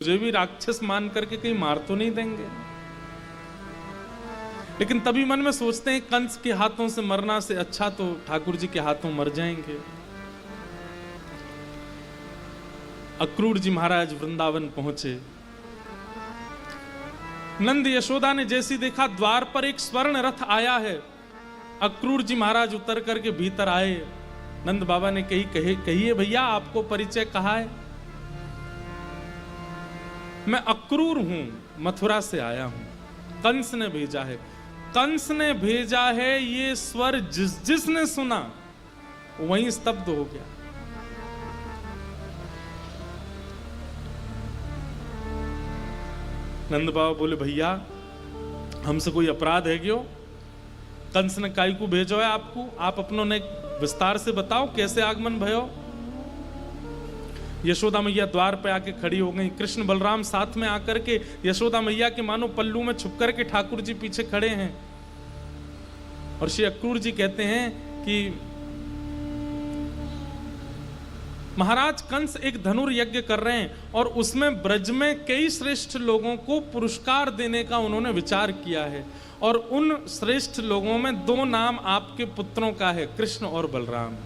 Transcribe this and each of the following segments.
मुझे भी राक्षस मान करके कहीं मार तो नहीं देंगे। लेकिन तभी मन में सोचते हैं कंस के हाथों से मरना से अच्छा तो ठाकुर जी के हाथों मर जाएंगे। अक्रूर जी महाराज वृंदावन पहुंचे। नंद यशोदा ने जैसी देखा द्वार पर एक स्वर्ण रथ आया है। अक्रूर जी महाराज उतर करके भीतर आए। नंद बाबा ने कहिए भैया आपको परिचय कहा है? मैं अक्रूर हूं, मथुरा से आया हूं, कंस ने भेजा है। कंस ने भेजा है, ये स्वर जिसने सुना वहीं स्तब्ध हो गया। नंद बाबा बोले भैया हमसे कोई अपराध है क्यों? कंस ने काई को भेजो है आपको? आप अपनों ने विस्तार से बताओ कैसे आगमन भयो। यशोदा मैया द्वार पे आके खड़ी हो गई। कृष्ण बलराम साथ में आकर के यशोदा मैया के मानो पल्लू में छुप करके ठाकुर जी पीछे खड़े हैं। और श्री अक्रूर जी कहते हैं कि महाराज कंस एक धनुर यज्ञ कर रहे हैं और उसमें ब्रज में कई श्रेष्ठ लोगों को पुरस्कार देने का उन्होंने विचार किया है। और उन श्रेष्ठ लोगों में दो नाम आपके पुत्रों का है, कृष्ण और बलराम।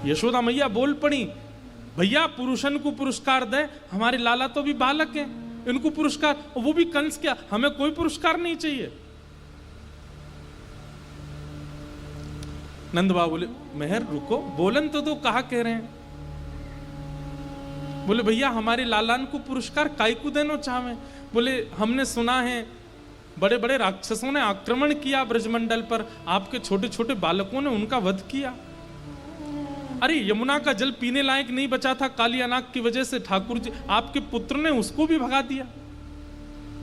यशोदा मैया बोल पड़ी भैया पुरुषन को पुरस्कार दे, हमारे लाला तो भी बालक हैं, इनको पुरस्कार, वो भी कंस क्या, हमें कोई पुरस्कार नहीं चाहिए। नंद बाबा बोले मेहर रुको, बोलन तो दो, कहा कह रहे हैं? बोले भैया हमारे लालान को पुरस्कार काय को देना चाहे? बोले हमने सुना है बड़े बड़े राक्षसों ने आक्रमण किया ब्रजमंडल पर, आपके छोटे छोटे बालकों ने उनका वध किया। अरे यमुना का जल पीने लायक नहीं बचा था कालियानाग की वजह से, ठाकुर जी आपके पुत्र ने उसको भी भगा दिया।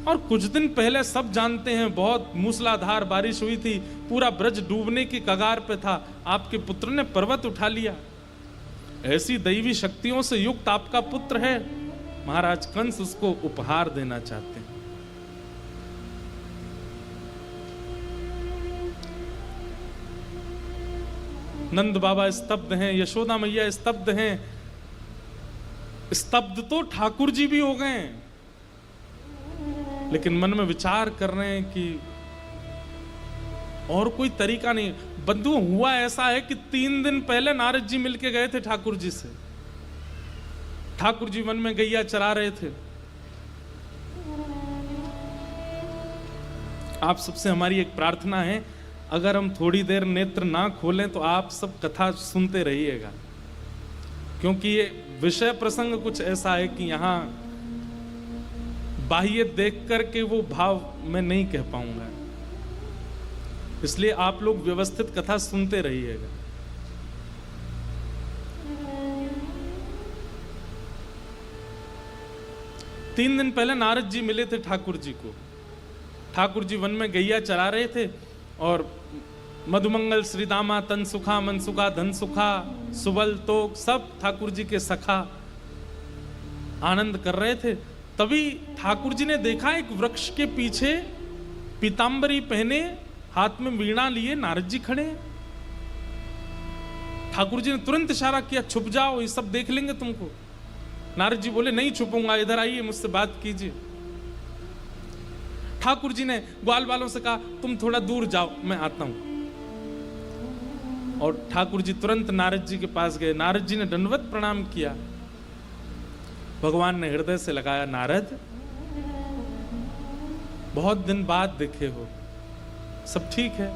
और कुछ दिन पहले सब जानते हैं बहुत मूसलाधार बारिश हुई थी, पूरा ब्रज डूबने की कगार पे था, आपके पुत्र ने पर्वत उठा लिया। ऐसी दैवी शक्तियों से युक्त आपका पुत्र है, महाराज कंस उसको उपहार देना चाहते हैं। नंद बाबा स्तब्ध हैं, यशोदा मैया स्तब्ध हैं। स्तब्ध तो ठाकुर जी भी हो गए, लेकिन मन में विचार कर रहे हैं कि और कोई तरीका नहीं। बंधु हुआ ऐसा है कि 3 दिन पहले नारद जी मिलके गए थे ठाकुर जी से। ठाकुर जी वन में गैया चरा रहे थे। आप सबसे हमारी एक प्रार्थना है, अगर हम थोड़ी देर नेत्र ना खोलें तो आप सब कथा सुनते रहिएगा, क्योंकि ये विषय प्रसंग कुछ ऐसा है कि यहां बाह्य देख करके वो भाव मैं नहीं कह पाऊंगा। इसलिए आप लोग व्यवस्थित कथा सुनते रहिएगा। तीन दिन पहले नारद जी मिले थे ठाकुर जी को। ठाकुर जी वन में गैया चरा रहे थे और मधुमंगल श्रीदामा तन सुखा मन सुखा धन सुखा सुबल तोक सब ठाकुर जी के सखा आनंद कर रहे थे। तभी ठाकुर जी ने देखा एक वृक्ष के पीछे पीतांबरी पहने हाथ में वीणा लिए नारद जी खड़े। ठाकुर जी ने तुरंत इशारा किया छुप जाओ, ये सब देख लेंगे तुमको। नारद जी बोले नहीं छुपूंगा, इधर आइए मुझसे बात कीजिए। ठाकुर जी ने ग्वाल वालों से कहा तुम थोड़ा दूर जाओ, मैं आता हूं। और ठाकुर जी तुरंत नारद जी के पास गए। नारद जी ने दंडवत प्रणाम किया। भगवान ने हृदय से लगाया, नारद बहुत दिन बाद देखे हो, सब ठीक है?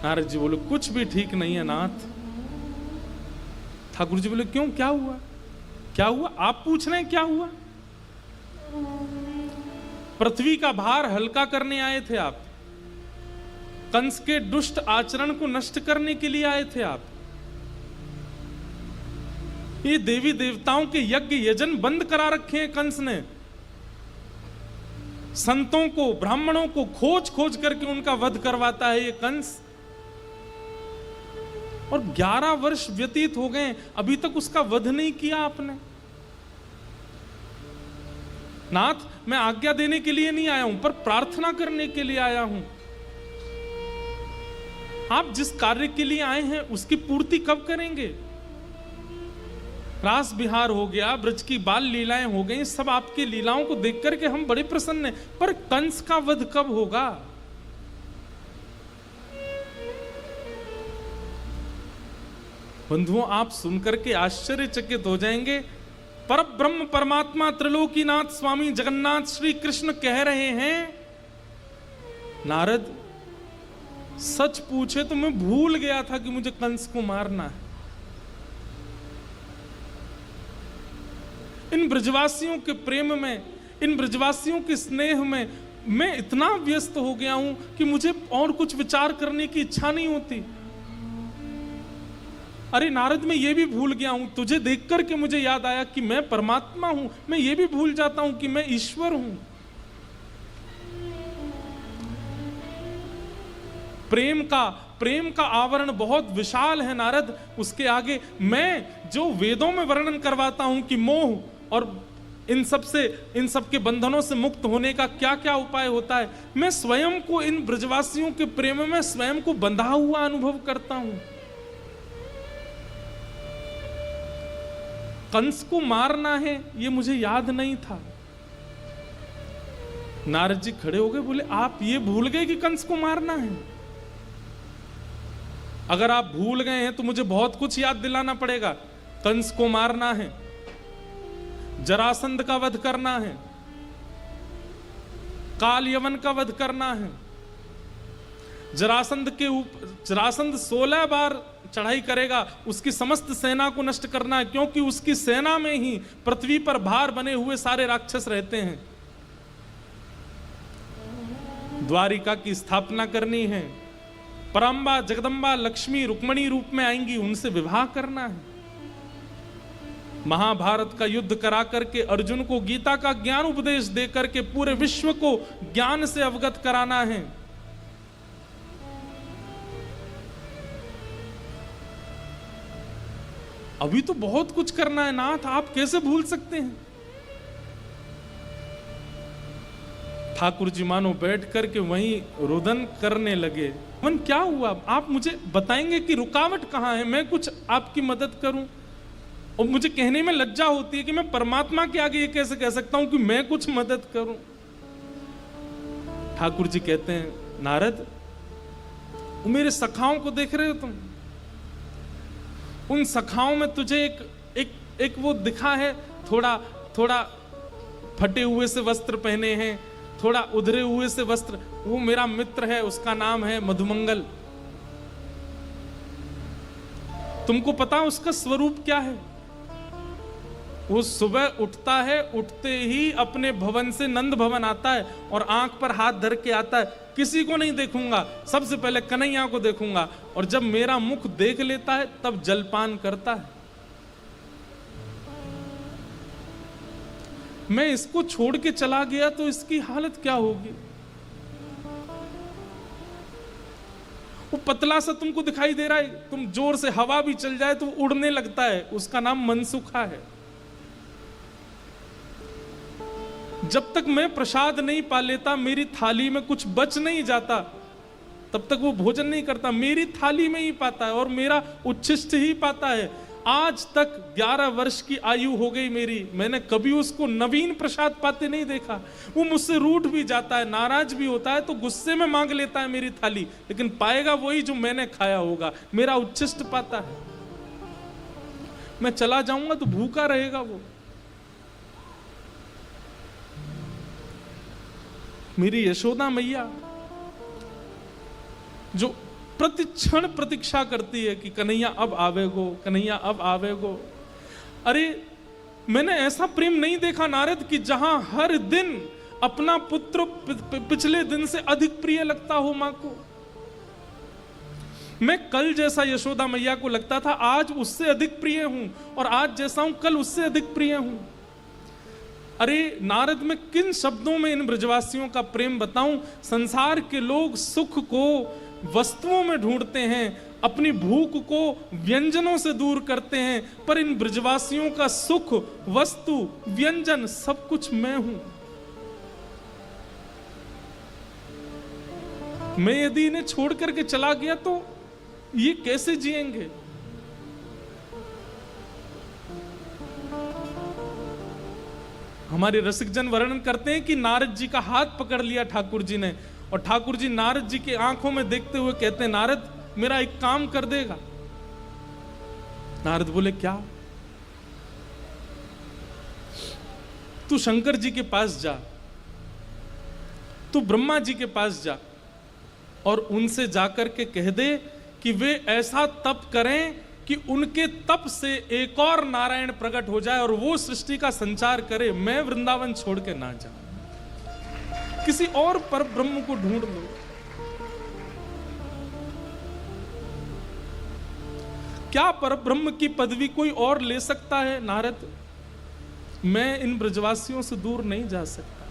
नारद जी बोले कुछ भी ठीक नहीं है नाथ। ठाकुर जी बोले क्यों, क्या हुआ? क्या हुआ आप पूछ रहे हैं, क्या हुआ? पृथ्वी का भार हल्का करने आए थे आप, कंस के दुष्ट आचरण को नष्ट करने के लिए आए थे आप। ये देवी देवताओं के यज्ञ यजन बंद करा रखे हैं कंस ने। संतों को ब्राह्मणों को खोज खोज करके उनका वध करवाता है ये कंस। और 11 वर्ष व्यतीत हो गए, अभी तक उसका वध नहीं किया आपने। नाथ मैं आज्ञा देने के लिए नहीं आया हूं, पर प्रार्थना करने के लिए आया हूं। आप जिस कार्य के लिए आए हैं उसकी पूर्ति कब करेंगे? रास विहार हो गया, ब्रज की बाल लीलाएं हो गई, सब आपकी लीलाओं को देख करके हम बड़े प्रसन्न हैं। पर कंस का वध कब होगा? बंधुओं, आप सुनकर के आश्चर्यचकित हो जाएंगे। परब्रह्म परमात्मा त्रिलोकीनाथ स्वामी जगन्नाथ श्री कृष्ण कह रहे हैं, नारद सच पूछे तो मैं भूल गया था कि मुझे कंस को मारना है। इन ब्रजवासियों के प्रेम में, इन ब्रजवासियों के स्नेह में मैं इतना व्यस्त हो गया हूं कि मुझे और कुछ विचार करने की इच्छा नहीं होती। अरे नारद, मैं ये भी भूल गया हूं, तुझे देख करके मुझे याद आया कि मैं परमात्मा हूं। मैं ये भी भूल जाता हूं कि मैं ईश्वर हूं। प्रेम का आवरण बहुत विशाल है नारद। उसके आगे मैं जो वेदों में वर्णन करवाता हूं कि मोह और इन सब के बंधनों से मुक्त होने का क्या क्या उपाय होता है, मैं स्वयं को इन ब्रजवासियों के प्रेम में स्वयं को बंधा हुआ अनुभव करता हूं। कंस को मारना है ये मुझे याद नहीं था। नारद जी खड़े हो गए, बोले आप ये भूल गए कि कंस को मारना है? अगर आप भूल गए हैं तो मुझे बहुत कुछ याद दिलाना पड़ेगा। कंस को मारना है, जरासंध का वध करना है, काल यवन का वध करना है, जरासंध 16 बार चढ़ाई करेगा, उसकी समस्त सेना को नष्ट करना है, क्योंकि उसकी सेना में ही पृथ्वी पर भार बने हुए सारे राक्षस रहते हैं। द्वारिका की स्थापना करनी है, परांबा जगदंबा लक्ष्मी रुक्मणी रूप में आएंगी, उनसे विवाह करना है। महाभारत का युद्ध करा करके अर्जुन को गीता का ज्ञान उपदेश दे करके पूरे विश्व को ज्ञान से अवगत कराना है। अभी तो बहुत कुछ करना है नाथ, आप कैसे भूल सकते हैं? ठाकुर जी मानो बैठ करके वहीं रुदन करने लगे। मन क्या हुआ, आप मुझे बताएंगे कि रुकावट कहां है, मैं कुछ आपकी मदद करूं। और मुझे कहने में लज्जा होती है कि मैं परमात्मा के आगे ये कैसे कह सकता हूं कि मैं कुछ मदद करूं। ठाकुर जी कहते हैं, नारद मेरे सखाओं को देख रहे हो तुम? उन सखाओं में तुझे एक वो दिखा है, थोड़ा फटे हुए से वस्त्र पहने हैं, थोड़ा उधरे हुए से वस्त्र, वो मेरा मित्र है, उसका नाम है मधुमंगल। तुमको पता उसका स्वरूप क्या है? वो सुबह उठता है, उठते ही अपने भवन से नंद भवन आता है और आंख पर हाथ धर के आता है, किसी को नहीं देखूंगा, सबसे पहले कन्हैया को देखूंगा, और जब मेरा मुख देख लेता है तब जलपान करता है। मैं इसको छोड़ के चला गया तो इसकी हालत क्या होगी? वो पतला सा तुमको दिखाई दे रहा है, तुम जोर से हवा भी चल जाए तो उड़ने लगता है, उसका नाम मनसुखा है। जब तक मैं प्रसाद नहीं पा लेता, मेरी थाली में कुछ बच नहीं जाता, तब तक वो भोजन नहीं करता, मेरी थाली में ही पाता है और मेरा उच्छिष्ट ही पाता है। आज तक 11 वर्ष की आयु हो गई मेरी, मैंने कभी उसको नवीन प्रसाद पाते नहीं देखा। वो मुझसे रूठ भी जाता है, नाराज भी होता है तो गुस्से में मांग लेता है मेरी थाली, लेकिन पाएगा वही जो मैंने खाया होगा, मेरा उच्छिष्ट पाता है। मैं चला जाऊंगा तो भूखा रहेगा वो। मेरी यशोदा मैया जो प्रतिक्षण प्रतीक्षा करती है कि कन्हैया अब आवेगो, कन्हैया अब आवेगो। अरे मैंने ऐसा प्रेम नहीं देखा नारद कि जहां हर दिन अपना पुत्र पिछले दिन से अधिक प्रिय लगता हो मां को। मैं कल जैसा यशोदा मैया को लगता था, आज उससे अधिक प्रिय हूं, और आज जैसा हूं कल उससे अधिक प्रिय हूं। अरे नारद, मैं किन शब्दों में इन ब्रजवासियों का प्रेम बताऊं? संसार के लोग सुख को वस्तुओं में ढूंढते हैं, अपनी भूख को व्यंजनों से दूर करते हैं, पर इन ब्रजवासियों का सुख, वस्तु, व्यंजन सब कुछ मैं हूं। मैं यदि इन्हें छोड़ करके चला गया तो ये कैसे जिएंगे? हमारे रसिक जन वर्णन करते हैं कि नारद जी का हाथ पकड़ लिया ठाकुर जी ने, और ठाकुर जी नारद जी की आंखों में देखते हुए कहते हैं, नारद मेरा एक काम कर देगा। नारद बोले, क्या? तू शंकर जी के पास जा, तू ब्रह्मा जी के पास जा और उनसे जाकर के कह दे कि वे ऐसा तप करें कि उनके तप से एक और नारायण प्रकट हो जाए और वो सृष्टि का संचार करे। मैं वृंदावन छोड़ के ना जाऊं, किसी और पर ब्रह्म को ढूंढ लो। क्या पर ब्रह्म की पदवी कोई और ले सकता है? नारद, मैं इन ब्रजवासियों से दूर नहीं जा सकता।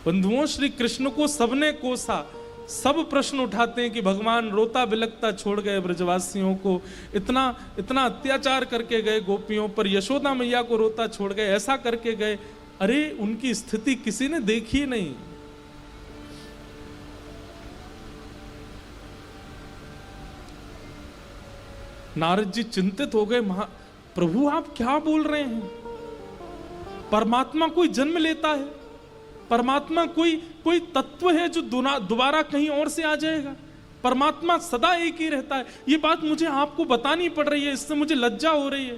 बंधुओं, श्री कृष्ण को सबने कोसा, सब प्रश्न उठाते हैं कि भगवान रोता बिलखता छोड़ गए ब्रजवासियों को, इतना इतना अत्याचार करके गए गोपियों पर, यशोदा मैया को रोता छोड़ गए, ऐसा करके गए। अरे उनकी स्थिति किसी ने देखी नहीं। नारद जी चिंतित हो गए, प्रभु आप क्या बोल रहे हैं? परमात्मा कोई जन्म लेता है? परमात्मा कोई तत्व है जो दोबारा कहीं और से आ जाएगा? परमात्मा सदा एक ही रहता है। ये बात मुझे आपको बतानी पड़ रही है, इससे मुझे लज्जा हो रही है।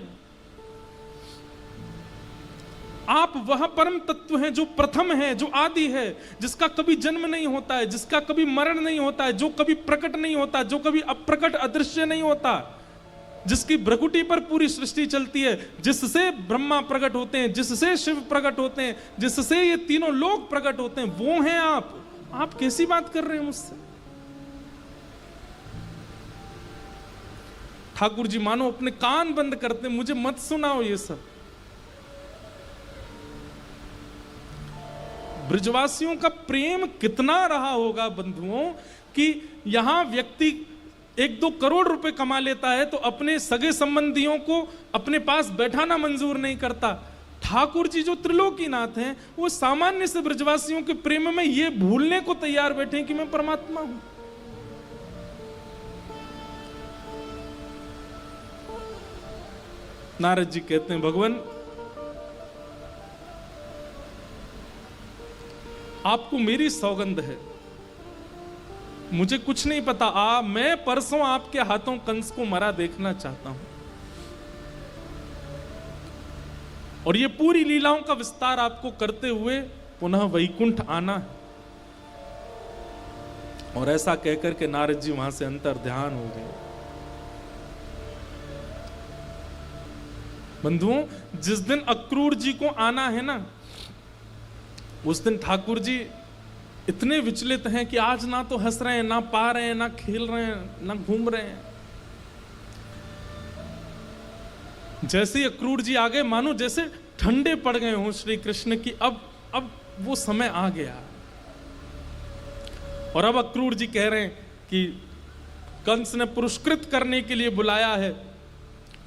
आप वह परम तत्व हैं जो प्रथम है, जो आदि है, जिसका कभी जन्म नहीं होता है, जिसका कभी मरण नहीं होता है, जो कभी प्रकट नहीं होता, जो कभी अप्रकट अदृश्य नहीं होता, जिसकी भ्रकुटी पर पूरी सृष्टि चलती है, जिससे ब्रह्मा प्रकट होते हैं, जिससे शिव प्रकट होते हैं, जिससे ये तीनों लोग प्रकट होते हैं, वो हैं आप। आप कैसी बात कर रहे हैं मुझसे? ठाकुर जी मानो अपने कान बंद करते, मुझे मत सुनाओ ये सब। ब्रजवासियों का प्रेम कितना रहा होगा बंधुओं कि यहां व्यक्ति 1-2 करोड़ रुपए कमा लेता है तो अपने सगे संबंधियों को अपने पास बैठाना मंजूर नहीं करता। ठाकुर जी जो त्रिलोकीनाथ हैं, वो सामान्य से ब्रजवासियों के प्रेम में ये भूलने को तैयार बैठे कि मैं परमात्मा हूं। नारद जी कहते हैं, भगवान आपको मेरी सौगंध है, मुझे कुछ नहीं पता। मैं परसों आपके हाथों कंस को मरा देखना चाहता हूं, और ये पूरी लीलाओं का विस्तार आपको करते हुए पुनः वैकुंठ आना है। और ऐसा कहकर के नारद जी वहां से अंतर ध्यान हो गए। बंधुओं, जिस दिन अक्रूर जी को आना है ना, उस दिन ठाकुर जी इतने विचलित हैं कि आज ना तो हंस रहे हैं, ना पा रहे हैं, ना खेल रहे हैं, ना घूम रहे हैं। जैसे ही अक्रूर जी आ गए, मानो जैसे ठंडे पड़ गए हों श्री कृष्ण की, अब वो समय आ गया। और अब अक्रूर जी कह रहे हैं कि कंस ने पुरस्कृत करने के लिए बुलाया है,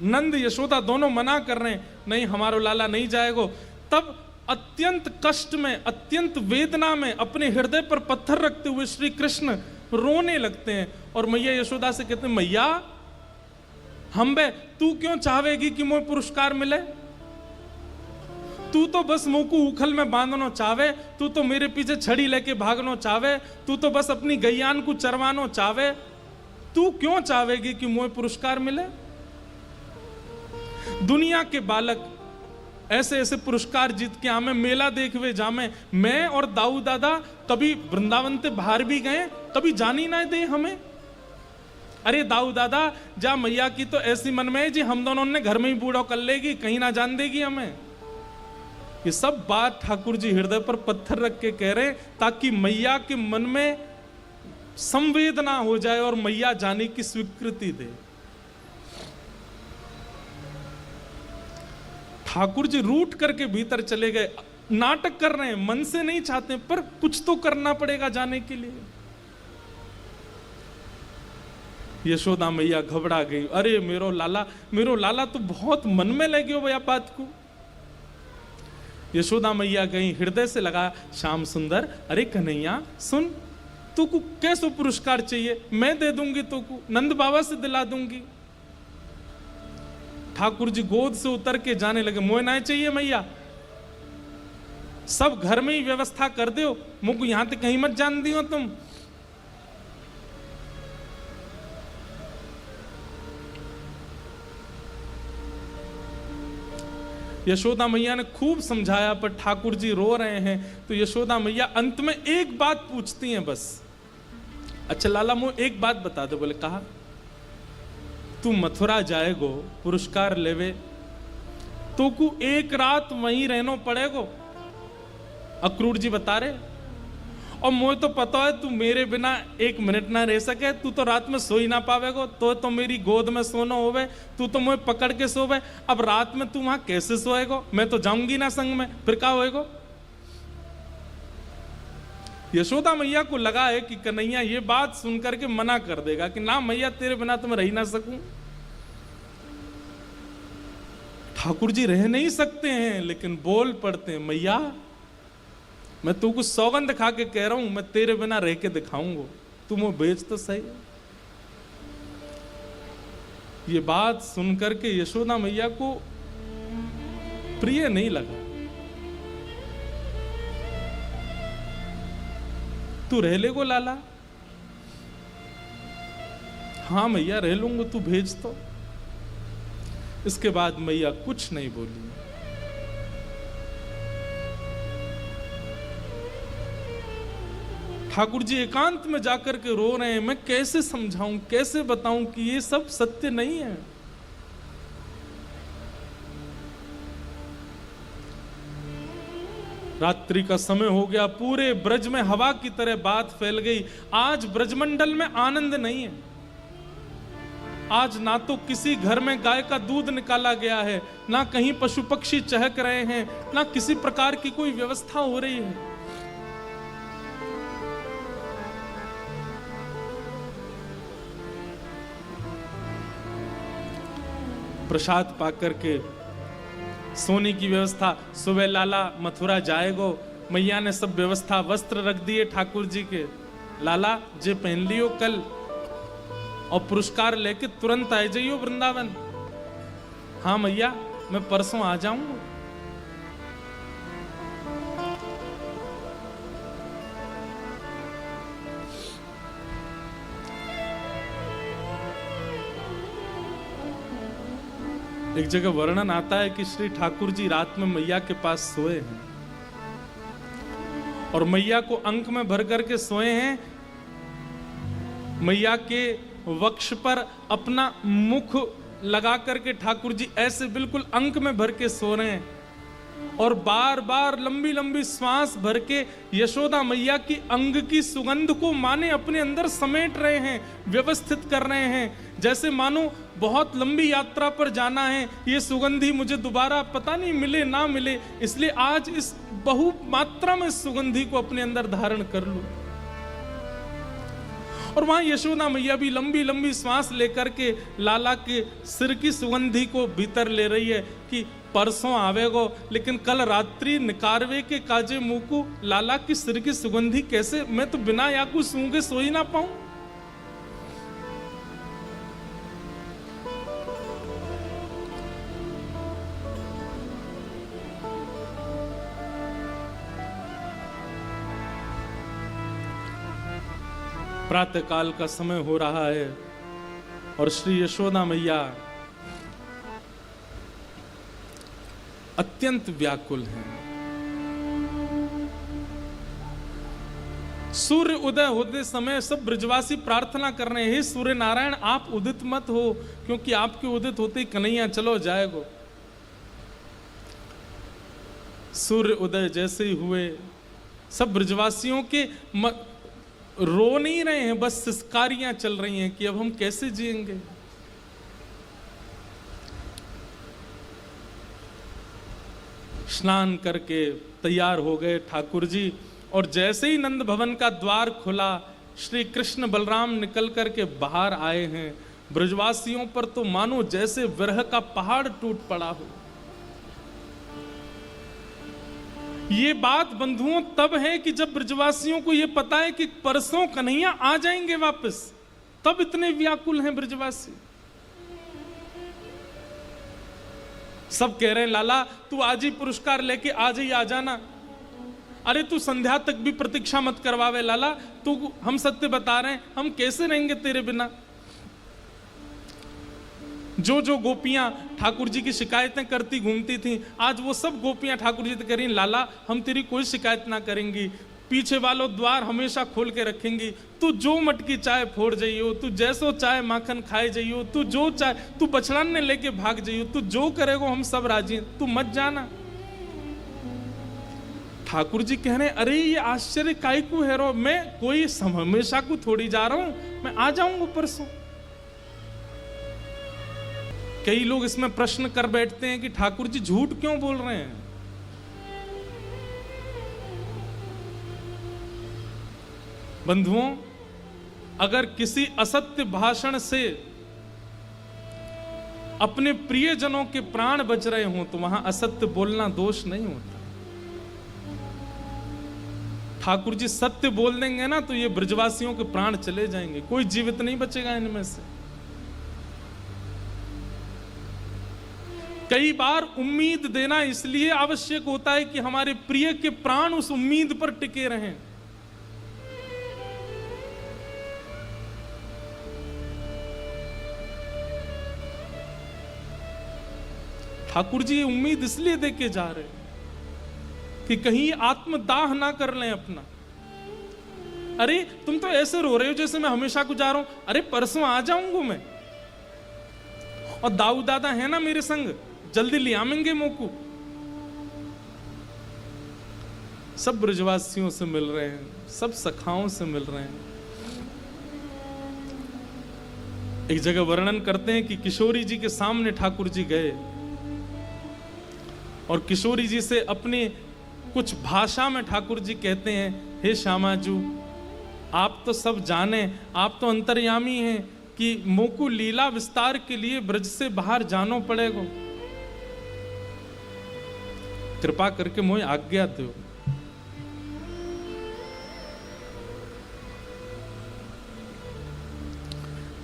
नंद यशोदा दोनों मना कर रहे हैं, नहीं हमारा लाला नहीं जाएगा। तब अत्यंत कष्ट में, अत्यंत वेदना में अपने हृदय पर पत्थर रखते हुए श्री कृष्ण रोने लगते हैं और मैया यशोदा से कहते हैं, मैया हम बे, तू क्यों चाहेगी कि मुझे पुरस्कार मिले? तू तो बस मुंह को उखल में बांधना चाहे, तू तो मेरे पीछे छड़ी लेके भागना चाहे, तू तो बस अपनी गैयान को चरवाना चाहे, तू क्यों चाहेगी कि मुझे पुरस्कार मिले? दुनिया के बालक ऐसे ऐसे पुरस्कार जीत के आमे, मेला देखवे जामे। मैं और दाऊ दादा कभी वृंदावन से बाहर भी गए, कभी जानी ना दे हमें। अरे दाऊ दादा जा, मैया की तो ऐसी मन में है जी हम दोनों ने घर में ही बूढ़ा कर लेगी, कहीं ना जान देगी हमें। ये सब बात ठाकुर जी हृदय पर पत्थर रख के कह रहे ताकि मैया के मन में संवेदना हो जाए और मैया जाने की स्वीकृति दे। ठाकुर जी रूठ करके भीतर चले गए, नाटक कर रहे हैं, मन से नहीं चाहते पर कुछ तो करना पड़ेगा जाने के लिए। यशोदा मैया घबरा गई, अरे मेरो लाला तो बहुत मन में लगे हो भैया बात को। यशोदा मैया गई, हृदय से लगा, श्याम सुंदर, अरे कन्हैया सुन, तू को कैसो पुरस्कार चाहिए, मैं दे दूंगी, तू को नंद बाबा से दिला दूंगी। ठाकुर जी गोद से उतर के जाने लगे, मोए ना चाहिए मैया, सब घर में ही व्यवस्था कर दो, मुझको यहां तक कहीं मत जान दियो तुम। यशोदा मैया ने खूब समझाया, पर ठाकुर जी रो रहे हैं। तो यशोदा मैया अंत में एक बात पूछती हैं बस, अच्छा लाला मुझे एक बात बता दो। बोले कहा, तू मथुरा जाएगो पुरस्कार लेवे तो को एक रात वहीं रहना पड़ेगो। अक्रूर जी बता रहे, और मुझे तो पता है तू मेरे बिना एक मिनट ना रह सके, तू तो रात में सो ही ना पावेगो, तो मेरी गोद में सोना होवे, तू तो मुझे पकड़ के सोवे। अब रात में तू वहां कैसे सोएगो, मैं तो जाऊंगी ना संग में, फिर क्या होएगो। यशोदा मैया को लगा है कि कन्हैया ये बात सुनकर के मना कर देगा कि ना मैया तेरे बिना तो मैं रह ना सकूं। ठाकुर जी रह नहीं सकते हैं, लेकिन बोल पड़ते हैं, मैया मैं तू कुछ सौगंध खा के कह रहा हूं, मैं तेरे बिना रह के दिखाऊंगा, तू मुझे भेज तो सही। ये बात सुनकर के यशोदा मैया को प्रिय नहीं लगा। तू रह लेगो लाला? हाँ मैया रह लूंगा, तू भेज तो। इसके बाद मैया कुछ नहीं बोली। ठाकुर जी एकांत में जाकर के रो रहे हैं, मैं कैसे समझाऊं, कैसे बताऊं कि ये सब सत्य नहीं है। रात्रि का समय हो गया, पूरे ब्रज में हवा की तरह बात फैल गई। आज ब्रजमंडल में आनंद नहीं है। आज ना तो किसी घर में गाय का दूध निकाला गया है, ना कहीं पशु पक्षी चहक रहे हैं, ना किसी प्रकार की कोई व्यवस्था हो रही है। प्रसाद पाकर के सोने की व्यवस्था, सुबह लाला मथुरा जाएगो, मैया ने सब व्यवस्था, वस्त्र रख दिए ठाकुर जी के, लाला जे पहन लियो कल, और पुरस्कार लेके तुरंत आ जाइयो वृंदावन। हाँ मैया मैं परसों आ जाऊंगा। एक जगह वर्णन आता है कि श्री ठाकुर जी रात में मैया के पास सोए हैं और मैया को अंक में भर करके सोए हैं। मैया के वक्ष पर अपना मुख लगा करके ठाकुर जी ऐसे बिल्कुल अंक में भर के सो रहे हैं और बार बार लंबी लंबी श्वास भर के यशोदा मैया की अंग की सुगंध को माने अपने अंदर समेट रहे हैं, व्यवस्थित कर रहे हैं, जैसे मानो बहुत लंबी यात्रा पर जाना है, ये सुगंधी मुझे दोबारा पता नहीं मिले ना मिले, इसलिए आज इस बहु मात्रा में सुगंधी को अपने अंदर धारण कर लूं। और वहां यशोदा मैया भी लंबी लंबी श्वास लेकर के लाला के सिर की सुगंधी को भीतर ले रही है कि परसों आवेगो, लेकिन कल रात्रि निकारवे के काजे मुंह को लाला की सिर की सुगंधी कैसे, मैं तो बिना याकू सूंघे सो ही ना पाऊं। प्रातः काल का समय हो रहा है और श्री यशोदा मैया अत्यंत व्याकुल हैं। सूर्य उदय होते समय सब ब्रजवासी प्रार्थना कर रहे हैं, हे सूर्य नारायण आप उदित मत हो, क्योंकि आपके उदित होते ही कन्हैया चलो जाएगो। सूर्य उदय जैसे ही हुए सब ब्रजवासियों के रो नहीं रहे हैं, बस सिसकारियां चल रही हैं कि अब हम कैसे जिएंगे। स्नान करके तैयार हो गए ठाकुर जी और जैसे ही नंद भवन का द्वार खुला, श्री कृष्ण बलराम निकल करके बाहर आए हैं। ब्रजवासियों पर तो मानो जैसे विरह का पहाड़ टूट पड़ा हो। ये बात बंधुओं तब है कि जब ब्रजवासियों को यह पता है कि परसों कन्हैया आ जाएंगे वापस, तब इतने व्याकुल हैं ब्रजवासी। सब कह रहे हैं लाला तू आज ही पुरस्कार लेके आज ही आ जाना। अरे तू संध्या तक भी प्रतीक्षा मत करवावे लाला, तू हम सत्य बता रहे हैं, हम कैसे रहेंगे तेरे बिना। जो जो गोपियां ठाकुर जी की शिकायतें करती घूमती थी, आज वो सब गोपियां ठाकुर जी से कह रही लाला हम तेरी कोई शिकायत ना करेंगी, पीछे वालों द्वार हमेशा खोल के रखेंगी, तू जो मटकी चाय फोड़ जाइयो, तू जैसो चाय माखन खाए जाइयो, तू जो चाय तू बछड़न ने लेके भाग जाइयो, तू जो करेगो हम सब राजी हैं, तू मत जाना। ठाकुर जी कह रहे अरे ये आश्चर्य काय को है रो, मैं कोई हमेशा को थोड़ी जा रहा हूं, मैं आ जाऊंगा परसों। कई लोग इसमें प्रश्न कर बैठते हैं कि ठाकुर जी झूठ क्यों बोल रहे हैं। बंधुओं, अगर किसी असत्य भाषण से अपने प्रियजनों के प्राण बच रहे हों तो वहां असत्य बोलना दोष नहीं होता। ठाकुर जी सत्य बोल देंगे ना तो ये ब्रजवासियों के प्राण चले जाएंगे, कोई जीवित नहीं बचेगा इनमें से। कई बार उम्मीद देना इसलिए आवश्यक होता है कि हमारे प्रिय के प्राण उस उम्मीद पर टिके रहें। ठाकुर जी ये उम्मीद इसलिए देके जा रहे हैं कि कहीं आत्मदाह ना कर लें अपना। अरे तुम तो ऐसे रो रहे हो जैसे मैं हमेशा को जा रहा हूं, अरे परसों आ जाऊंगा मैं, और दाऊ दादा है ना मेरे संग, जल्दी ले आवेंगे मोकू। सब ब्रजवासियों से मिल रहे हैं, सब सखाओं से मिल रहे हैं। एक जगह वर्णन करते हैं कि किशोरी जी के सामने ठाकुर जी गए और किशोरी जी से अपनी कुछ भाषा में ठाकुर जी कहते हैं, हे श्यामाजू आप तो सब जाने, आप तो अंतर्यामी हैं कि मोकू लीला विस्तार के लिए ब्रज से बाहर जानो पड़ेगा, कृपा करके मोहे आज्ञा दो।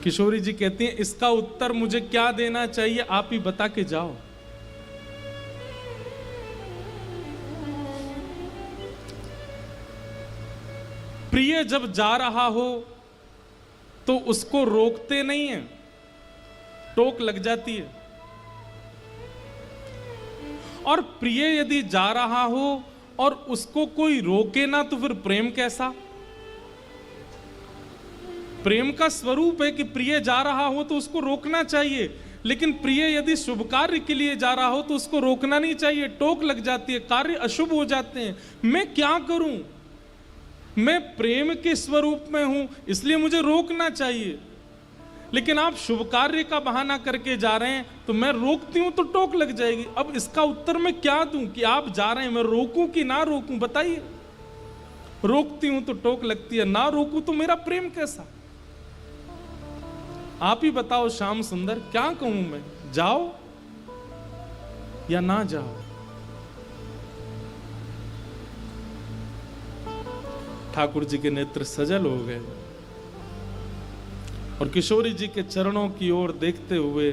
किशोरी जी कहती हैं इसका उत्तर मुझे क्या देना चाहिए, आप ही बता के जाओ। प्रिय जब जा रहा हो तो उसको रोकते नहीं है, टोक लग जाती है। और प्रिय यदि जा रहा हो और उसको कोई रोके ना तो फिर प्रेम कैसा। प्रेम का स्वरूप है कि प्रिय जा रहा हो तो उसको रोकना चाहिए, लेकिन प्रिय यदि शुभ कार्य के लिए जा रहा हो तो उसको रोकना नहीं चाहिए, टोक लग जाती है, कार्य अशुभ हो जाते हैं। मैं क्या करूं, मैं प्रेम के स्वरूप में हूं इसलिए मुझे रोकना चाहिए, लेकिन आप शुभ कार्य का बहाना करके जा रहे हैं तो मैं रोकती हूं तो टोक लग जाएगी। अब इसका उत्तर मैं क्या दूं कि आप जा रहे हैं, मैं रोकूं कि ना रोकूं, बताइए। रोकती हूं तो टोक लगती है, ना रोकूं तो मेरा प्रेम कैसा। आप ही बताओ श्याम सुंदर, क्या कहूं मैं, जाओ या ना जाओ। ठाकुर जी के नेत्र सजल हो गए और किशोरी जी के चरणों की ओर देखते हुए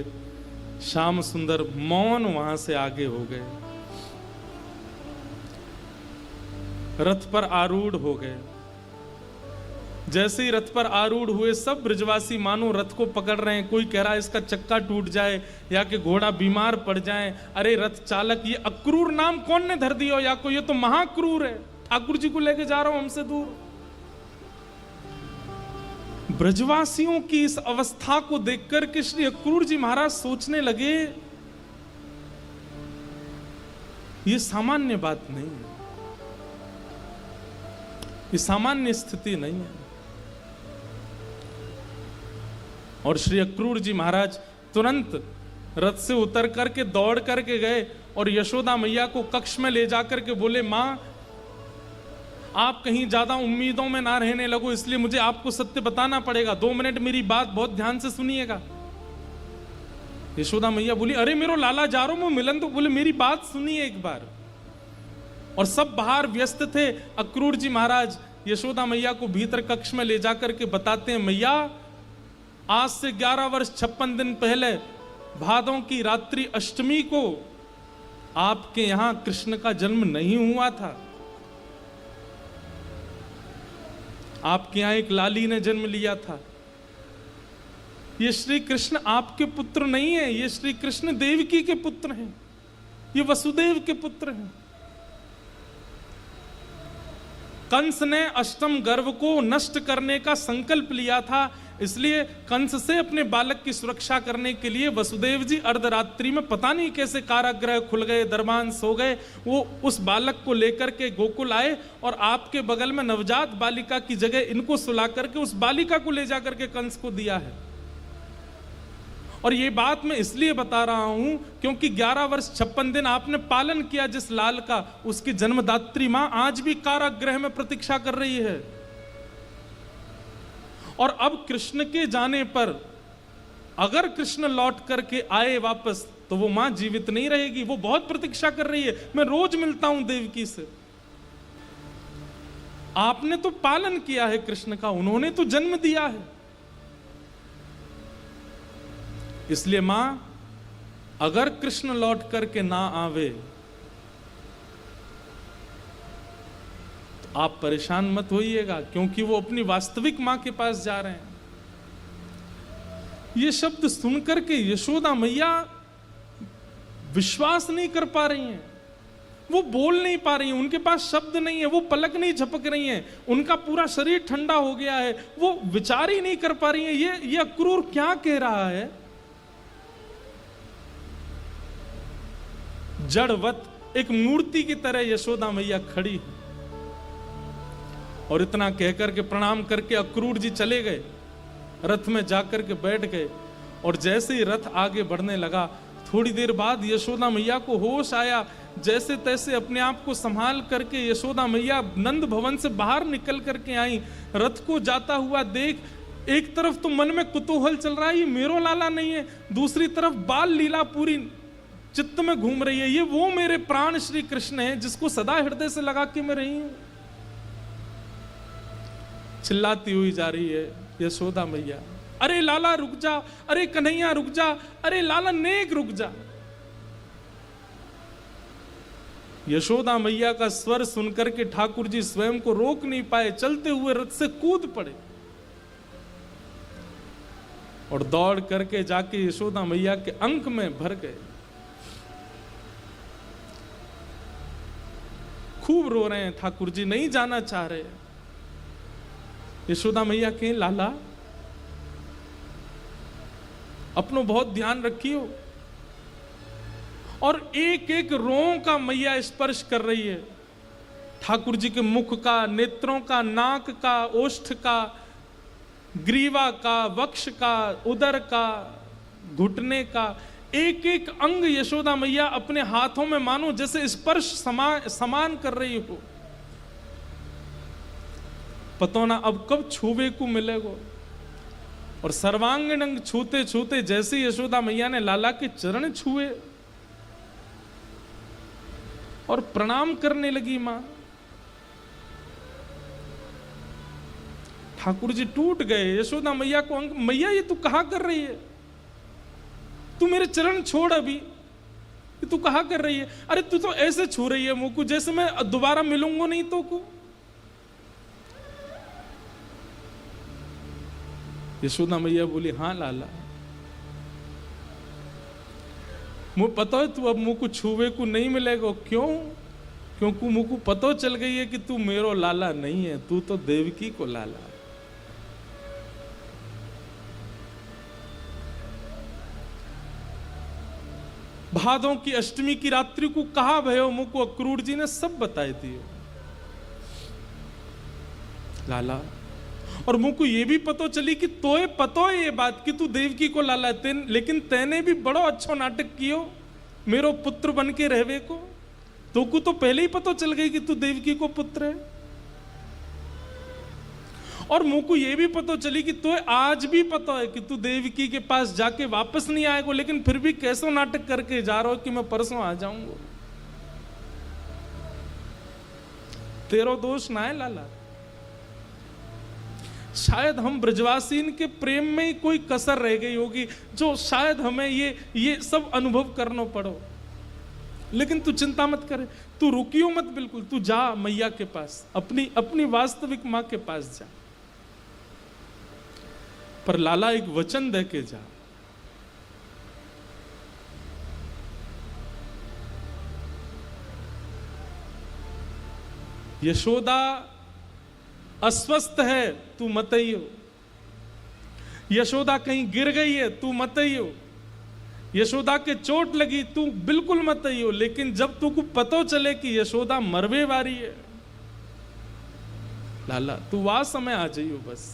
श्याम सुंदर मौन वहां से आगे हो गए, रथ पर आरूढ़ हो गए। जैसे ही रथ पर आरूढ़ हुए सब ब्रजवासी मानो रथ को पकड़ रहे हैं, कोई कह रहा है इसका चक्का टूट जाए या कि घोड़ा बीमार पड़ जाए। अरे रथ चालक, ये अक्रूर नाम कौन ने धर दिया, या कोई ये तो महाक्रूर है, ठाकुर जी को लेके जा रहा हूं हमसे दूर। ब्रजवासियों की इस अवस्था को देखकर के श्री अक्रूर जी महाराज सोचने लगे ये सामान्य बात नहीं है, ये सामान्य स्थिति नहीं है। और श्री अक्रूर जी महाराज तुरंत रथ से उतर करके दौड़ करके गए और यशोदा मैया को कक्ष में ले जाकर के बोले, मां आप कहीं ज्यादा उम्मीदों में ना रहने लगो, इसलिए मुझे आपको सत्य बताना पड़ेगा, 2 मिनट मेरी बात बहुत ध्यान से सुनिएगा। यशोदा मैया बोली, अरे मेरो लाला जा रहा हूं मैं मिलन, तो बोले मेरी बात सुनिए एक बार। और सब बाहर व्यस्त थे। अक्रूर जी महाराज यशोदा मैया को भीतर कक्ष में ले जाकर के बताते हैं, मैया आज से 11 वर्ष 56 दिन पहले भादों की रात्रि अष्टमी को आपके यहां कृष्ण का जन्म नहीं हुआ था। आपके यहां एक लाली ने जन्म लिया था। ये श्री कृष्ण आपके पुत्र नहीं है, ये श्री कृष्ण देवकी के पुत्र हैं, ये वसुदेव के पुत्र हैं। कंस ने अष्टम गर्भ को नष्ट करने का संकल्प लिया था, इसलिए कंस से अपने बालक की सुरक्षा करने के लिए वसुदेव जी अर्धरात्रि में पता नहीं कैसे कारागृह खुल गए, दरबान सो गए, वो उस बालक को लेकर के गोकुल आए और आपके बगल में नवजात बालिका की जगह इनको सुला करके उस बालिका को ले जाकर के कंस को दिया है। और ये बात मैं इसलिए बता रहा हूं क्योंकि 11 वर्ष 56 दिन आपने पालन किया जिस लाल का, उसकी जन्मदात्री मां आज भी कारागृह में प्रतीक्षा कर रही है। और अब कृष्ण के जाने पर अगर कृष्ण लौट करके आए वापस तो वो मां जीवित नहीं रहेगी, वो बहुत प्रतीक्षा कर रही है। मैं रोज मिलता हूं देवकी से। आपने तो पालन किया है कृष्ण का, उन्होंने तो जन्म दिया है। इसलिए मां अगर कृष्ण लौट करके ना आवे तो आप परेशान मत होइएगा, क्योंकि वो अपनी वास्तविक मां के पास जा रहे हैं। ये शब्द सुनकर के यशोदा मैया विश्वास नहीं कर पा रही हैं, वो बोल नहीं पा रही हैं, उनके पास शब्द नहीं है, वो पलक नहीं झपक रही हैं, उनका पूरा शरीर ठंडा हो गया है, वो विचार ही नहीं कर पा रही हैं ये अक्रूर क्या कह रहा है। जड़वत एक मूर्ति की तरह यशोदा मैया खड़ी है और इतना कहकर के प्रणाम करके अक्रूर जी चले गए, रथ में जाकर के बैठ गए। और जैसे ही रथ आगे बढ़ने लगा, थोड़ी देर बाद यशोदा मैया को होश आया, जैसे तैसे अपने आप को संभाल करके यशोदा मैया नंद भवन से बाहर निकल करके आई। रथ को जाता हुआ देख एक तरफ तो मन में कुतूहल चल रहा है, ये मेरो लाला नहीं है, दूसरी तरफ बाल लीला पूरी चित्त में घूम रही है, ये वो मेरे प्राण श्री कृष्ण है जिसको सदा हृदय से लगा के मैं रही हूं। चिल्लाती हुई जा रही है यशोदा मैया, अरे लाला रुक जा, अरे कन्हैया रुक जा, अरे लाला नेक रुक जा। यशोदा मैया का स्वर सुनकर के ठाकुर जी स्वयं को रोक नहीं पाए, चलते हुए रथ से कूद पड़े और दौड़ करके जाके यशोदा मैया के अंक में भर गए। खूब रो रहे हैं ठाकुर जी, नहीं जाना चाह रहे। यशोदा मैया के लाला अपनो बहुत ध्यान रखियो। और एक एक रों का मैया स्पर्श कर रही है, ठाकुर जी के मुख का, नेत्रों का, नाक का, ओष्ठ का, ग्रीवा का, वक्ष का, उदर का, घुटने का, एक एक अंग यशोदा मैया अपने हाथों में मानो जैसे स्पर्श समान कर रही हो। पतो ना अब कब छूवे को मिलेगो। और सर्वांगीण अंग छूते छूते जैसे यशोदा मैया ने लाला के चरण छुए और प्रणाम करने लगी मां, ठाकुर जी टूट गए। यशोदा मैया को अंग, मैया ये तू कहा कर रही है, तू मेरे चरण छोड़, अभी तू कहा कर रही है। अरे तू तो ऐसे छू रही है मुंह को जैसे मैं दोबारा मिलूंगा नहीं तो को। यशोदा मैया बोली, हाँ लाला मुझे पता है तू अब मुंह को छूवे को नहीं मिलेगा। क्यों? क्योंकि मुंह को पता चल गई है कि तू मेरो लाला नहीं है, तू तो देवकी को लाला। भादों की अष्टमी की रात्रि को कहा भयो मुको अक्रूर जी ने सब बताए दिए लाला। और मुझको ये भी पता चली कि तोए पतो है ये बात कि तू देवकी को लाला, लेकिन तेने भी बड़ो अच्छा नाटक कियो मेरो पुत्र बन के रहवे को। तो को तो पहले ही पता चल गई कि तू देवकी को पुत्र है। और मुझको ये भी पता चली कि तो आज भी पता है कि तू देवकी के पास जाके वापस नहीं आएगा, लेकिन फिर भी कैसो नाटक करके जा रहा हो कि मैं परसों आ जाऊंगा। तेरो दोष ना है लाला, शायद हम ब्रजवासीन के प्रेम में ही कोई कसर रह गई होगी जो शायद हमें ये सब अनुभव करना पड़ो। लेकिन तू चिंता मत करे, तू रुकियो मत बिल्कुल, तू जा मैया के पास, अपनी अपनी वास्तविक मां के पास जा। पर लाला एक वचन दे के जा। यशोदा अस्वस्थ है, तू मत आइयो। यशोदा कहीं गिर गई है, तू मत आइयो। यशोदा के चोट लगी, तू बिल्कुल मत आइयो। लेकिन जब तू को पतो चले कि यशोदा मरवे वारी है, लाला तू वह समय आ जाइयो बस।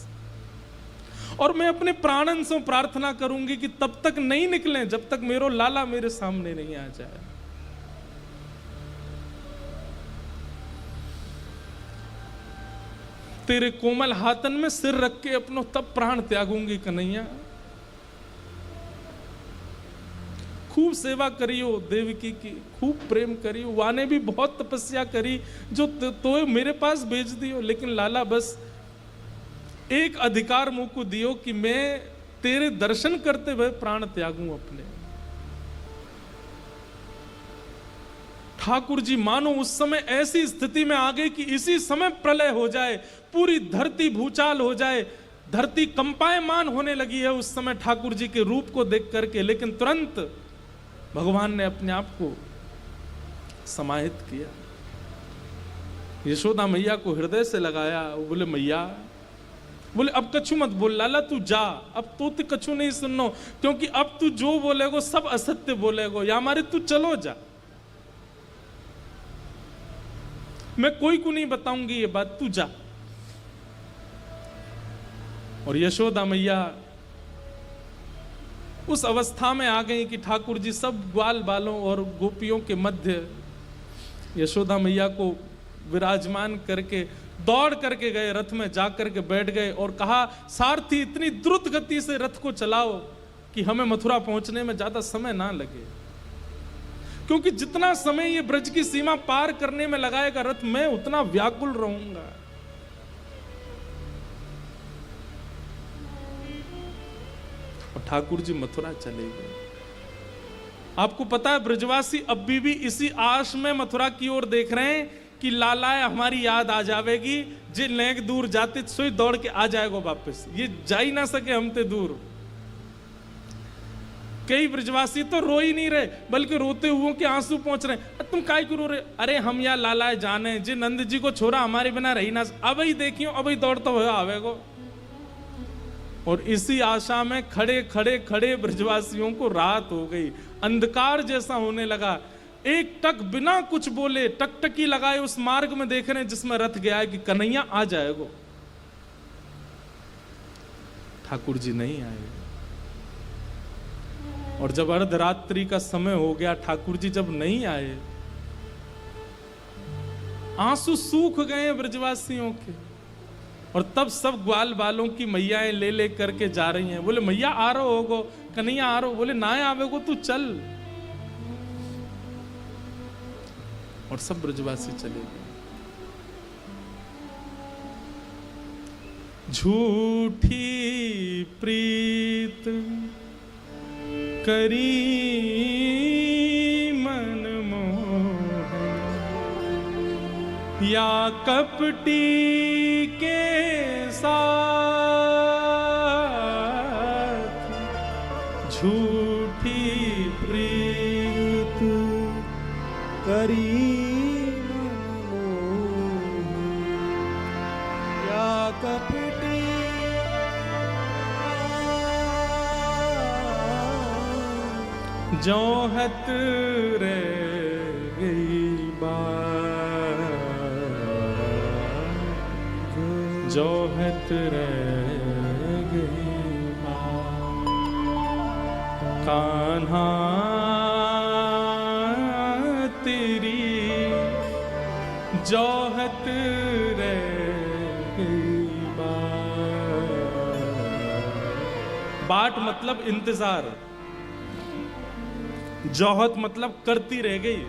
और मैं अपने प्राणन से प्रार्थना करूंगी कि तब तक नहीं निकले जब तक मेरो लाला मेरे सामने नहीं आ जाए। तेरे कोमल हाथन में सिर रख के अपनो तब प्राण त्यागूंगी कन्हैया। खूब सेवा करियो देवकी की, खूब प्रेम करियो। वाने भी बहुत तपस्या करी जो तो मेरे पास भेज दियो। लेकिन लाला बस एक अधिकार मुंह को दियो कि मैं तेरे दर्शन करते हुए प्राण त्यागूं अपने। ठाकुर जी मानो उस समय ऐसी स्थिति में आ गए कि इसी समय प्रलय हो जाए, पूरी धरती भूचाल हो जाए, धरती कंपायमान होने लगी है उस समय ठाकुर जी के रूप को देख करके। लेकिन तुरंत भगवान ने अपने आप को समाहित किया, यशोदा मैया को हृदय से लगाया। वो बोले मैया, बोले अब कछु मत बोल लाला, तू जा, अब तो कछु नहीं सुननो, क्योंकि अब तू जो बोलेगो सब असत्य बोलेगो, या हमारे तू चलो जा, मैं कोई को नहीं बताऊंगी ये बात, तू जा। और यशोदा मैया उस अवस्था में आ गई कि ठाकुर जी सब ग्वाल बालों और गोपियों के मध्य यशोदा मैया को विराजमान करके दौड़ करके गए, रथ में जा करके बैठ गए और कहा सारथी इतनी द्रुत गति से रथ को चलाओ कि हमें मथुरा पहुंचने में ज्यादा समय ना लगे, क्योंकि जितना समय ये ब्रज की सीमा पार करने में लगाएगा रथ, मैं उतना व्याकुल रहूंगा। और ठाकुर जी मथुरा चले गए। आपको पता है ब्रजवासी अब भी इसी आश में मथुरा की ओर देख रहे हैं कि लाला हमारी याद आ जाएगी, जे लेक दूर जाते सोई दौड़ के आ जाएगा वापस, ये जा ही ना सके हमते दूर। कई ब्रजवासी तो रो ही नहीं रहे, बल्कि रोते हुए के आंसू पहुंच रहे। तुम काय क्यों रो रहे? अरे हम या लाला जाने जे नंद जी को छोरा हमारे बिना रही ना, अब ही देखियो अब ही दौड़ता हुआ आवेगो। और इसी आशा में खड़े खड़े खड़े ब्रजवासियों को रात हो गई, अंधकार जैसा होने लगा। एक टक बिना कुछ बोले टकटकी लगाए उस मार्ग में देख रहे जिसमें रथ गया है कि कन्हैया आ जाएगो। ठाकुर जी नहीं आए। और जब अर्धरात्रि का समय हो गया, ठाकुर जी जब नहीं आए, आंसू सूख गए ब्रजवासियों के। और तब सब ग्वाल बालों की मैयाएं ले ले करके जा रही हैं। बोले मैया आ रहो होगो, कन्हैया आ रहो। बोले ना आवेगो तू चल। और सब ब्रजवासी चले गए। झूठी प्रीत करी मन मोह, या कपटी के साथ, झूठी प्रीत करी या कपटी जोहत रह गई बात, जोहत रह गई बात। कान्हा तेरी जोहत रह गई बात। बाट मतलब इंतजार, जोहत मतलब करती रह गई।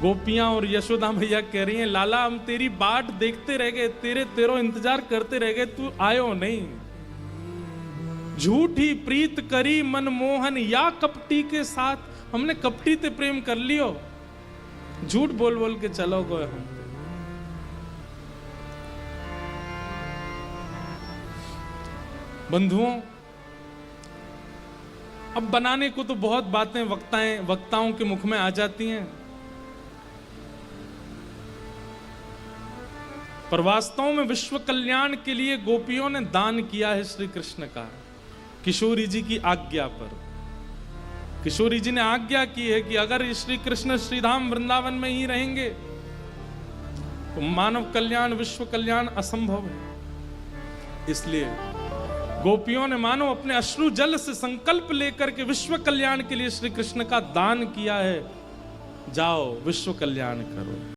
गोपियां और यशोदा भैया कह रही हैं लाला हम तेरी बाट देखते रह गए, तेरो इंतजार करते रह गए, तू आयो नहीं। झूठी प्रीत करी मनमोहन या कपटी के साथ, हमने कपटी ते प्रेम कर लियो, झूठ बोल बोल के चलो गए हम। बंधुओं, अब बनाने को तो बहुत बातें वक्ताओं के मुख में आ जाती हैं, पर वास्तव में विश्व कल्याण के लिए गोपियों ने दान किया है श्री कृष्ण का, किशोरी जी की आज्ञा पर। किशोरी जी ने आज्ञा की है कि अगर श्री कृष्ण श्रीधाम वृंदावन में ही रहेंगे तो मानव कल्याण, विश्व कल्याण असंभव है। इसलिए गोपियों ने मानो अपने अश्रु जल से संकल्प लेकर के विश्व कल्याण के लिए श्री कृष्ण का दान किया है। जाओ विश्व कल्याण करो।